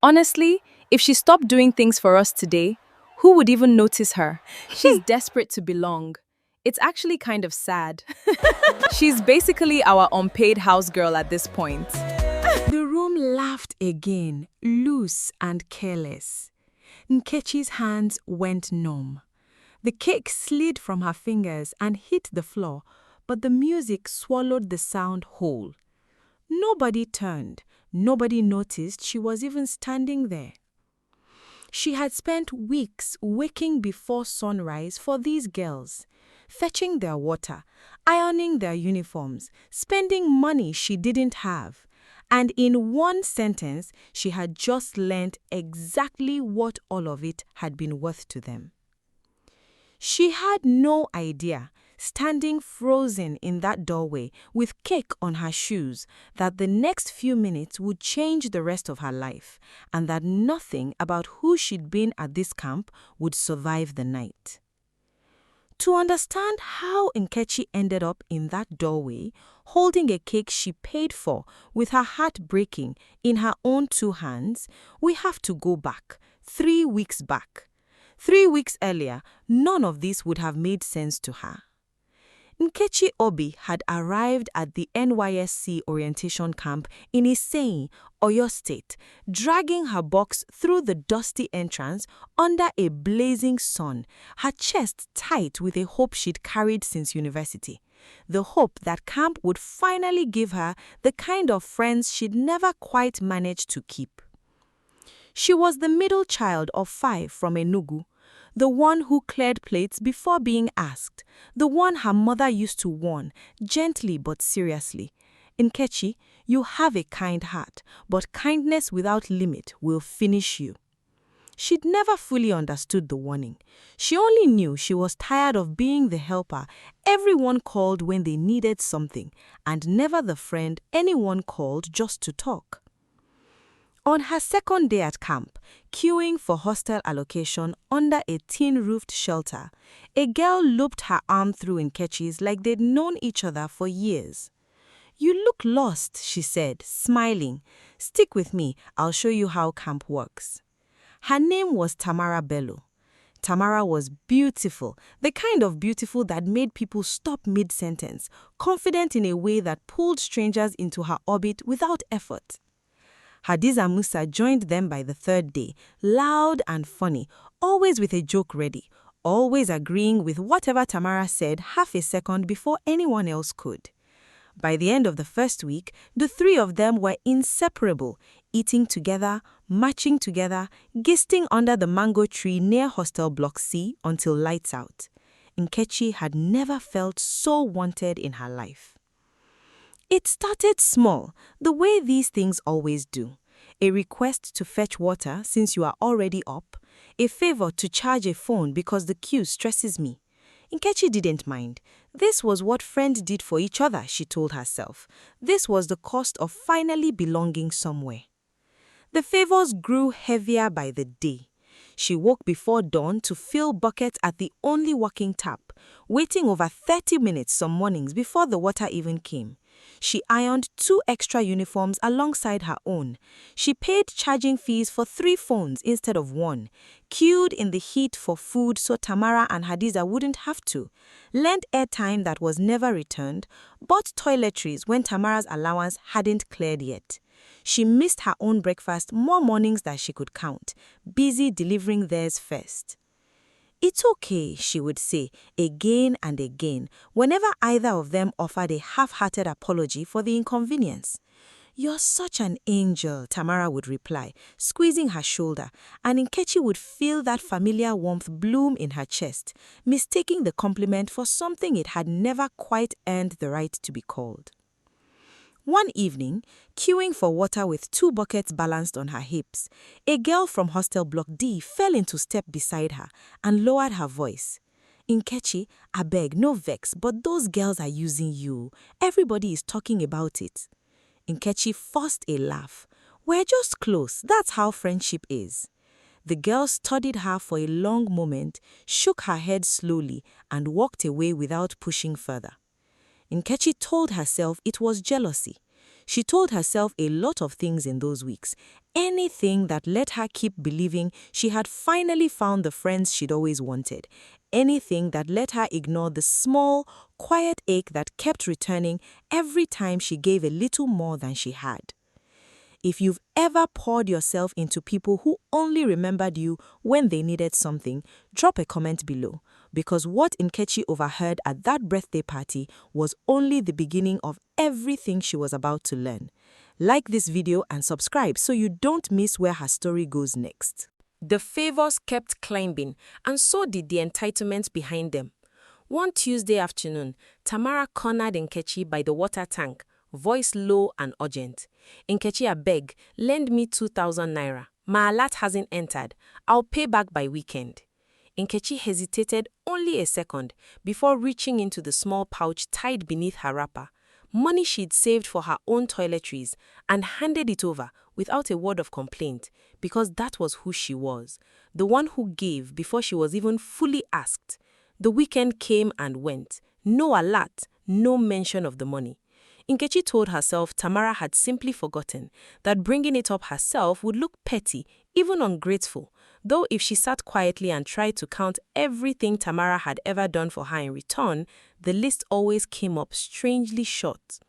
Honestly, if she stopped doing things for us today, who would even notice her? She's desperate to belong. It's actually kind of sad. She's basically our unpaid house girl at this point. The room laughed again, loose and careless. Nkechi's hands went numb. The cake slid from her fingers and hit the floor, but the music swallowed the sound whole. Nobody turned. Nobody noticed she was even standing there. She had spent weeks waking before sunrise for these girls, fetching their water, ironing their uniforms, spending money she didn't have. And in one sentence, she had just learned exactly what all of it had been worth to them. She had no idea, standing frozen in that doorway with cake on her shoes, that the next few minutes would change the rest of her life, and that nothing about who she'd been at this camp would survive the night. To understand how Nkechi ended up in that doorway, holding a cake she paid for with her heart breaking in her own two hands, we have to go back, 3 weeks back. 3 weeks earlier, none of this would have made sense to her. Nkechi Obi had arrived at the NYSC orientation camp in Iseyin, Oyo State, dragging her box through the dusty entrance under a blazing sun, her chest tight with a hope she'd carried since university. The hope that camp would finally give her the kind of friends she'd never quite managed to keep. She was the middle child of 5 from Enugu, the one who cleared plates before being asked, the one her mother used to warn, gently but seriously. Nkechi, you have a kind heart, but kindness without limit will finish you. She'd never fully understood the warning. She only knew she was tired of being the helper everyone called when they needed something, and never the friend anyone called just to talk. On her second day at camp, queuing for hostel allocation under a tin-roofed shelter, a girl looped her arm through Nkechi's like they'd known each other for years. "You look lost," she said, smiling. "Stick with me, I'll show you how camp works." Her name was Tamara Bello. Tamara was beautiful, the kind of beautiful that made people stop mid-sentence, confident in a way that pulled strangers into her orbit without effort. Hadiza Musa joined them by the third day, loud and funny, always with a joke ready, always agreeing with whatever Tamara said half a second before anyone else could. By the end of the first week, the 3 of them were inseparable, eating together, marching together, gisting under the mango tree near Hostel Block C until lights out. Nkechi had never felt so wanted in her life. It started small, the way these things always do. A request to fetch water since you are already up, a favor to charge a phone because the queue stresses me. Nkechi didn't mind. This was what friends did for each other, she told herself. This was the cost of finally belonging somewhere. The favors grew heavier by the day. She woke before dawn to fill buckets at the only working tap, waiting over 30 minutes some mornings before the water even came. She ironed 2 extra uniforms alongside her own. She paid charging fees for 3 phones instead of 1, queued in the heat for food so Tamara and Hadiza wouldn't have to, lent airtime that was never returned, bought toiletries when Tamara's allowance hadn't cleared yet. She missed her own breakfast more mornings than she could count, busy delivering theirs first. "It's okay," she would say, again and again, whenever either of them offered a half-hearted apology for the inconvenience. "You're such an angel," Tamara would reply, squeezing her shoulder, and Nkechi would feel that familiar warmth bloom in her chest, mistaking the compliment for something it had never quite earned the right to be called. One evening, queuing for water with 2 buckets balanced on her hips, a girl from Hostel Block D fell into step beside her and lowered her voice. "Nkechi, abeg, no vex, but those girls are using you. Everybody is talking about it." Nkechi forced a laugh. "We're just close, that's how friendship is." The girl studied her for a long moment, shook her head slowly, and walked away without pushing further. Nkechi told herself it was jealousy. She told herself a lot of things in those weeks. Anything that let her keep believing she had finally found the friends she'd always wanted. Anything that let her ignore the small, quiet ache that kept returning every time she gave a little more than she had. If you've ever poured yourself into people who only remembered you when they needed something, drop a comment below, because what Nkechi overheard at that birthday party was only the beginning of everything she was about to learn. Like this video and subscribe so you don't miss where her story goes next. The favors kept climbing, and so did the entitlements behind them. One Tuesday afternoon, Tamara cornered Nkechi by the water tank, voice low and urgent. "Nkechi, abeg, lend me 2,000 naira. My alert hasn't entered. I'll pay back by weekend." Nkechi hesitated only a second before reaching into the small pouch tied beneath her wrapper, money she'd saved for her own toiletries, and handed it over without a word of complaint, because that was who she was, the one who gave before she was even fully asked. The weekend came and went, no alert, no mention of the money. Nkechi told herself Tamara had simply forgotten that bringing it up herself would look petty, even ungrateful, though if she sat quietly and tried to count everything Tamara had ever done for her in return, the list always came up strangely short.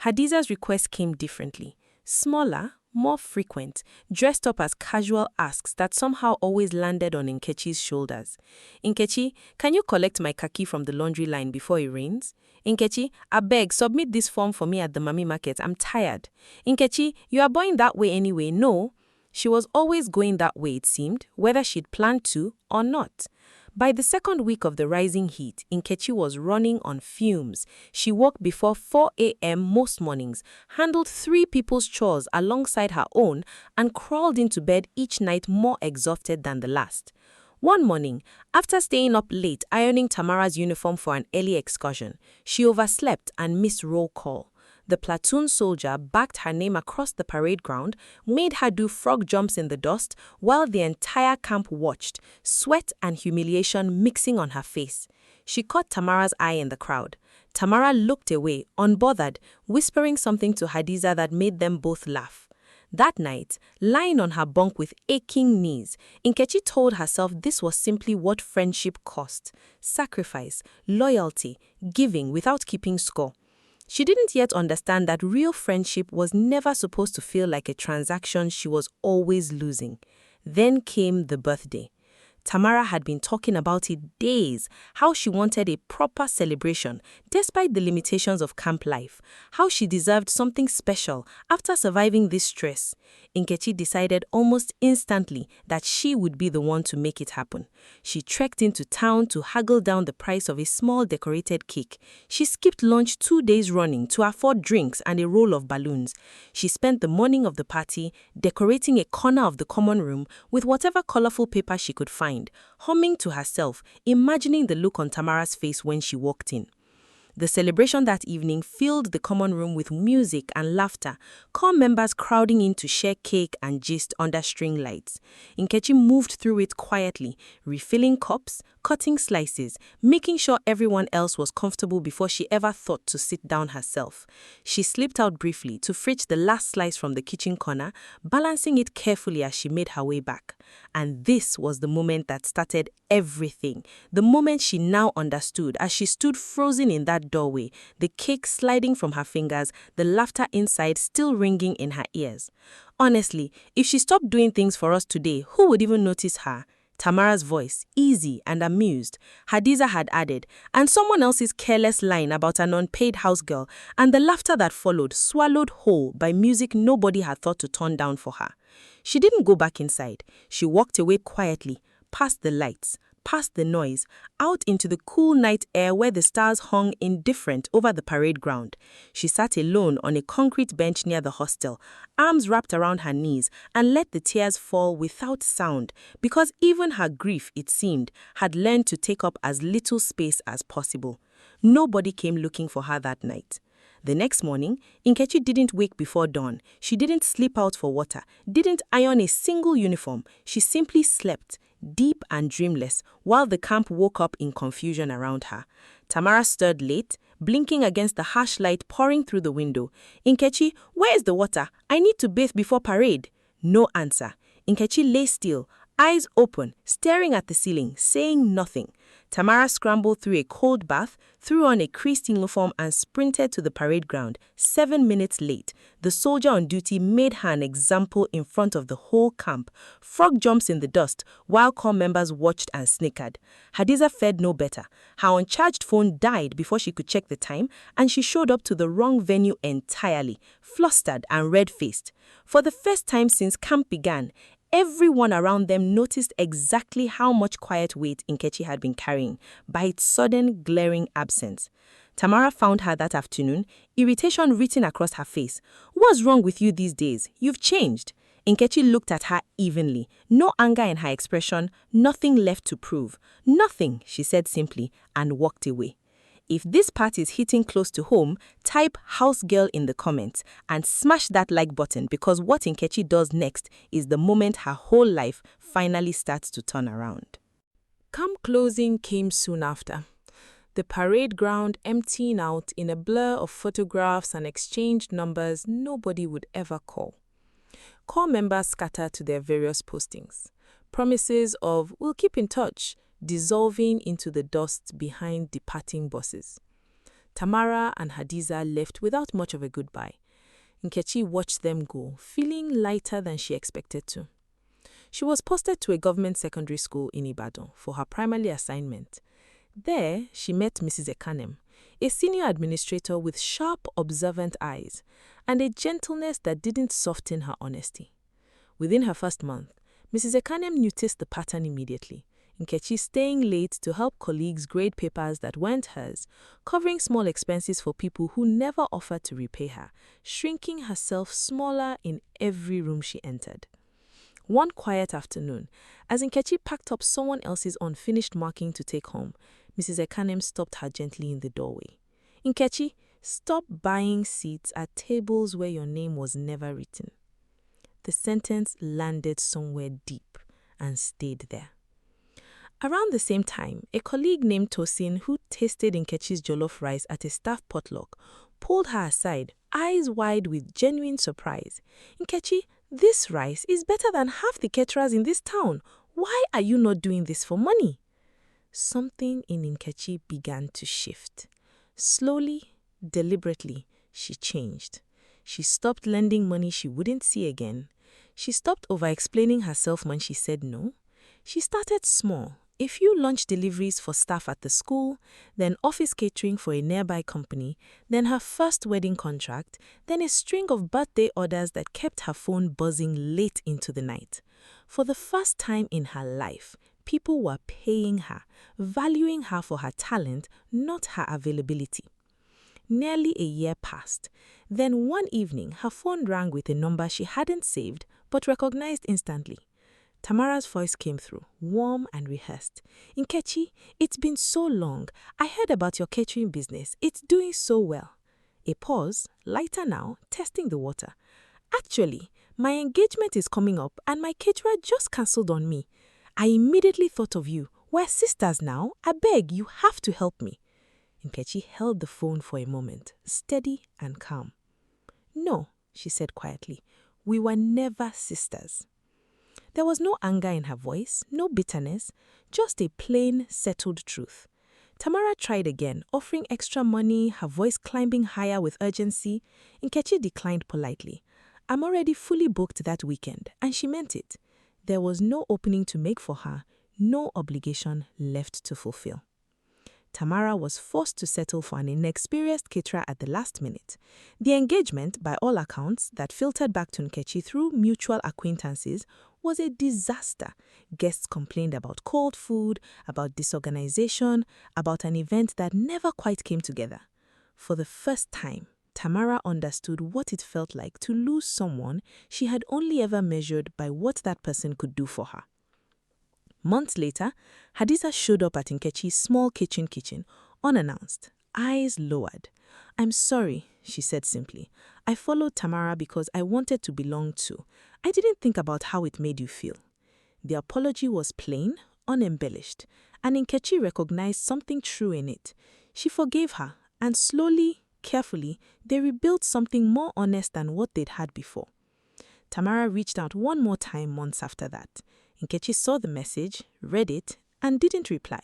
Hadiza's request came differently, smaller, more frequent, dressed up as casual asks that somehow always landed on Nkechi's shoulders. "Nkechi, can you collect my khaki from the laundry line before it rains? Nkechi, abeg, submit this form for me at the Mami market. I'm tired. Nkechi, you are going that way anyway, no?" She was always going that way, it seemed, whether she'd planned to or not. By the second week of the rising heat, Nkechi was running on fumes. She woke before 4 a.m. most mornings, handled 3 people's chores alongside her own, and crawled into bed each night more exhausted than the last. One morning, after staying up late ironing Tamara's uniform for an early excursion, she overslept and missed roll call. The platoon soldier backed her name across the parade ground, made her do frog jumps in the dust, while the entire camp watched, sweat and humiliation mixing on her face. She caught Tamara's eye in the crowd. Tamara looked away, unbothered, whispering something to Hadiza that made them both laugh. That night, lying on her bunk with aching knees, Nkechi told herself this was simply what friendship cost: sacrifice, loyalty, giving without keeping score. She didn't yet understand that real friendship was never supposed to feel like a transaction she was always losing. Then came the birthday. Tamara had been talking about it days, how she wanted a proper celebration, despite the limitations of camp life, how she deserved something special after surviving this stress. Nkechi decided almost instantly that she would be the one to make it happen. She trekked into town to haggle down the price of a small decorated cake. She skipped lunch 2 days running to afford drinks and a roll of balloons. She spent the morning of the party decorating a corner of the common room with whatever colorful paper she could find, humming to herself, imagining the look on Tamara's face when she walked in. The celebration that evening filled the common room with music and laughter, core members crowding in to share cake and gist under string lights. Nkechi moved through it quietly, refilling cups, cutting slices, making sure everyone else was comfortable before she ever thought to sit down herself. She slipped out briefly to fetch the last slice from the kitchen corner, balancing it carefully as she made her way back. And this was the moment that started everything, the moment she now understood as she stood frozen in that doorway, the cake sliding from her fingers, the laughter inside still ringing in her ears. Honestly, if she stopped doing things for us today, who would even notice her? Tamara's voice, easy and amused, Hadiza had added, and someone else's careless line about an unpaid house girl, and the laughter that followed, swallowed whole by music nobody had thought to turn down for her. She didn't go back inside. She walked away quietly, past the lights, past the noise, out into the cool night air where the stars hung indifferent over the parade ground. She sat alone on a concrete bench near the hostel, arms wrapped around her knees, and let the tears fall without sound, because even her grief, it seemed, had learned to take up as little space as possible. Nobody came looking for her that night. The next morning, Nkechi didn't wake before dawn. She didn't slip out for water, didn't iron a single uniform. She simply slept, deep and dreamless, while the camp woke up in confusion around her. Tamara stirred late, blinking against the harsh light pouring through the window. Nkechi, where is the water? I need to bathe before parade. No answer. Nkechi lay still, eyes open, staring at the ceiling, saying nothing. Tamara scrambled through a cold bath, threw on a creased uniform and sprinted to the parade ground. 7 minutes late, the soldier on duty made her an example in front of the whole camp. Frog jumps in the dust, while corps members watched and snickered. Hadiza fared no better. Her uncharged phone died before she could check the time, and she showed up to the wrong venue entirely, flustered and red-faced. For the first time since camp began, everyone around them noticed exactly how much quiet weight Nkechi had been carrying by its sudden, glaring absence. Tamara found her that afternoon, irritation written across her face. What's wrong with you these days? You've changed. Nkechi looked at her evenly, no anger in her expression, nothing left to prove. Nothing, she said simply, and walked away. If this part is hitting close to home, type house girl in the comments and smash that like button, because what Nkechi does next is the moment her whole life finally starts to turn around. Camp closing came soon after. The parade ground emptying out in a blur of photographs and exchanged numbers nobody would ever call. Corps members scattered to their various postings. Promises of "we'll keep in touch" dissolving into the dust behind departing buses. Tamara and Hadiza left without much of a goodbye. Nkechi watched them go, feeling lighter than she expected to. She was posted to a government secondary school in Ibadan for her primary assignment. There, she met Mrs. Ekanem, a senior administrator with sharp, observant eyes, and a gentleness that didn't soften her honesty. Within her first month, Mrs. Ekanem noticed the pattern immediately. Nkechi staying late to help colleagues grade papers that weren't hers, covering small expenses for people who never offered to repay her, shrinking herself smaller in every room she entered. One quiet afternoon, as Nkechi packed up someone else's unfinished marking to take home, Mrs. Ekanem stopped her gently in the doorway. Nkechi, stop buying seats at tables where your name was never written. The sentence landed somewhere deep and stayed there. Around the same time, a colleague named Tosin, who tasted Nkechi's jollof rice at a staff potluck, pulled her aside, eyes wide with genuine surprise. "Nkechi, this rice is better than half the caterers in this town. Why are you not doing this for money?" Something in Nkechi began to shift. Slowly, deliberately, she changed. She stopped lending money she wouldn't see again. She stopped over-explaining herself when she said no. She started small. A few lunch deliveries for staff at the school, then office catering for a nearby company, then her first wedding contract, then a string of birthday orders that kept her phone buzzing late into the night. For the first time in her life, people were paying her, valuing her for her talent, not her availability. Nearly a year passed. Then one evening, her phone rang with a number she hadn't saved but recognized instantly. Tamara's voice came through, warm and rehearsed. "Nkechi, it's been so long. I heard about your catering business. It's doing so well." A pause, lighter now, testing the water. "Actually, my engagement is coming up and my caterer just cancelled on me. I immediately thought of you. We're sisters now. I beg, you have to help me." Nkechi held the phone for a moment, steady and calm. "No," she said quietly, "we were never sisters." There was no anger in her voice, no bitterness, just a plain, settled truth. Tamara tried again, offering extra money, her voice climbing higher with urgency. Nkechi declined politely. "I'm already fully booked that weekend," and she meant it. There was no opening to make for her, no obligation left to fulfill. Tamara was forced to settle for an inexperienced caterer at the last minute. The engagement, by all accounts, that filtered back to Nkechi through mutual acquaintances, was a disaster. Guests complained about cold food, about disorganization, about an event that never quite came together. For the first time, Tamara understood what it felt like to lose someone she had only ever measured by what that person could do for her. Months later, Hadiza showed up at Nkechi's small kitchen, unannounced, eyes lowered. "I'm sorry," she said simply. "I followed Tamara because I wanted to belong too. I didn't think about how it made you feel." The apology was plain, unembellished, and Nkechi recognized something true in it. She forgave her, and slowly, carefully, they rebuilt something more honest than what they'd had before. Tamara reached out one more time months after that. Nkechi saw the message, read it, and didn't reply.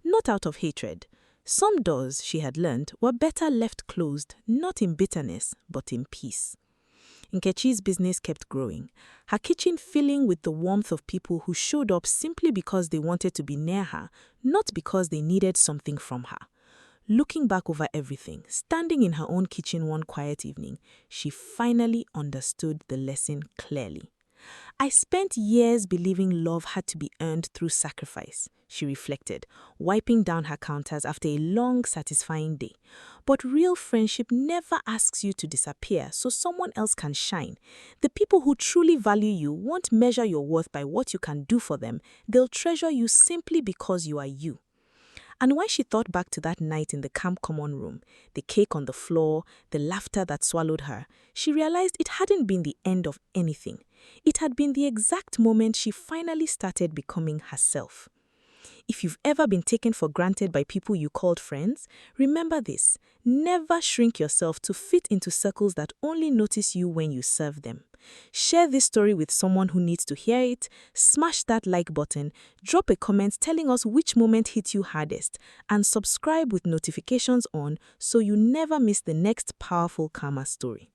Not out of hatred. Some doors, she had learned, were better left closed, not in bitterness, but in peace. Nkechi's business kept growing, her kitchen filling with the warmth of people who showed up simply because they wanted to be near her, not because they needed something from her. Looking back over everything, standing in her own kitchen one quiet evening, she finally understood the lesson clearly. I spent years believing love had to be earned through sacrifice, she reflected, wiping down her counters after a long, satisfying day. But real friendship never asks you to disappear so someone else can shine. The people who truly value you won't measure your worth by what you can do for them. They'll treasure you simply because you are you. And when she thought back to that night in the camp common room, the cake on the floor, the laughter that swallowed her, she realized it hadn't been the end of anything. It had been the exact moment she finally started becoming herself. If you've ever been taken for granted by people you called friends, remember this: never shrink yourself to fit into circles that only notice you when you serve them. Share this story with someone who needs to hear it, smash that like button, drop a comment telling us which moment hit you hardest, and subscribe with notifications on so you never miss the next powerful karma story.